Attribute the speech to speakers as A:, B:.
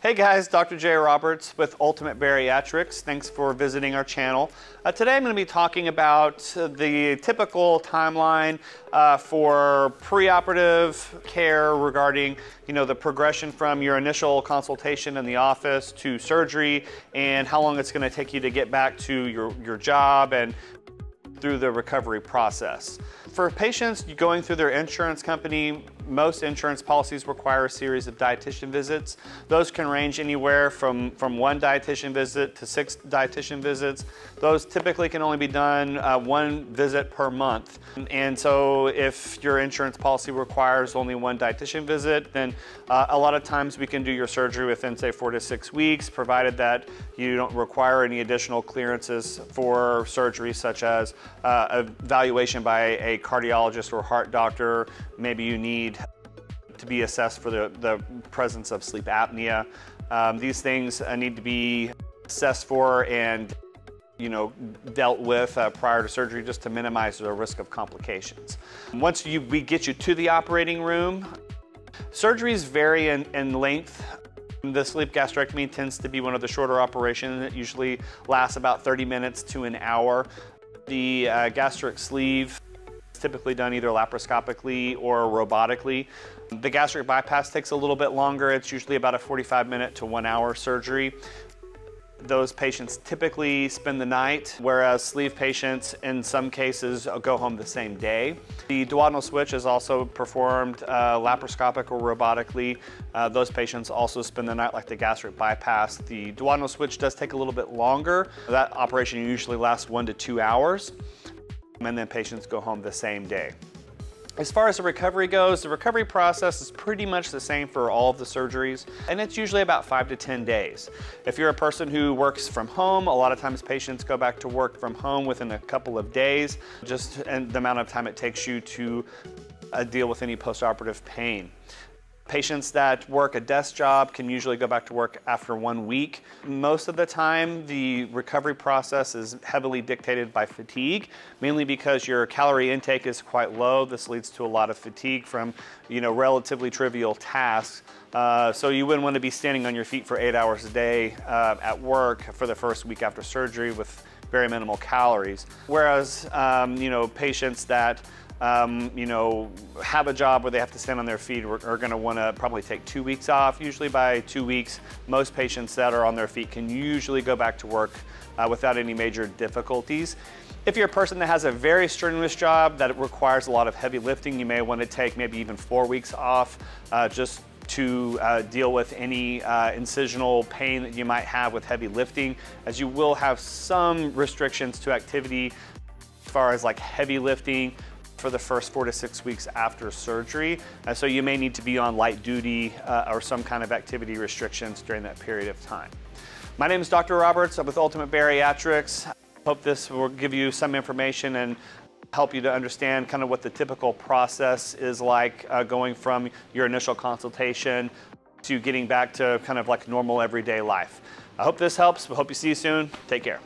A: Hey guys, Dr. J. Roberts with Ultimate Bariatrics. Thanks for visiting our channel. Today I'm going to be talking about the typical timeline for preoperative care regarding, the progression from your initial consultation in the office to surgery and how long it's going to take you to get back to your job and through the recovery process. For patients going through their insurance company, most insurance policies require a series of dietitian visits. Those can range anywhere from one dietitian visit to 6 dietitian visits. Those typically can only be done one visit per month. And so if your insurance policy requires only one dietitian visit, then a lot of times we can do your surgery within, say, 4 to 6 weeks, provided that you don't require any additional clearances for surgery, such as evaluation by a cardiologist or heart doctor. Maybe you need to be assessed for the presence of sleep apnea. These things need to be assessed for and dealt with prior to surgery, just to minimize the risk of complications. Once we get you to the operating room, surgeries vary in length. The sleeve gastrectomy tends to be one of the shorter operations. It usually lasts about 30 minutes to an hour. The gastric sleeve is typically done either laparoscopically or robotically. The gastric bypass takes a little bit longer. It's usually about a 45-minute to 1 hour surgery. Those patients typically spend the night, whereas sleeve patients in some cases go home the same day. The duodenal switch is also performed laparoscopic or robotically. Those patients also spend the night like the gastric bypass. The duodenal switch does take a little bit longer. That operation usually lasts 1 to 2 hours, and then patients go home the same day. As far as the recovery goes, the recovery process is pretty much the same for all of the surgeries, and it's usually about 5 to 10 days. If you're a person who works from home, a lot of times patients go back to work from home within a couple of days, just the amount of time it takes you to deal with any postoperative pain. Patients that work a desk job can usually go back to work after 1 week. Most of the time, the recovery process is heavily dictated by fatigue, mainly because your calorie intake is quite low. This leads to a lot of fatigue from, relatively trivial tasks. So you wouldn't want to be standing on your feet for 8 hours a day at work for the first week after surgery with very minimal calories. Whereas, patients that have a job where they have to stand on their feet are going to want to probably take 2 weeks off. Usually by 2 weeks, most patients that are on their feet can usually go back to work without any major difficulties. If you're a person that has a very strenuous job that requires a lot of heavy lifting, you may want to take maybe even 4 weeks off just to deal with any incisional pain that you might have with heavy lifting, as you will have some restrictions to activity as far as like heavy lifting for the first 4 to 6 weeks after surgery. So you may need to be on light duty or some kind of activity restrictions during that period of time. My name is Dr. Roberts. I'm with Ultimate Bariatrics. Hope this will give you some information and help you to understand kind of what the typical process is like going from your initial consultation to getting back to kind of like normal everyday life. I hope this helps. I hope you see you soon. Take care.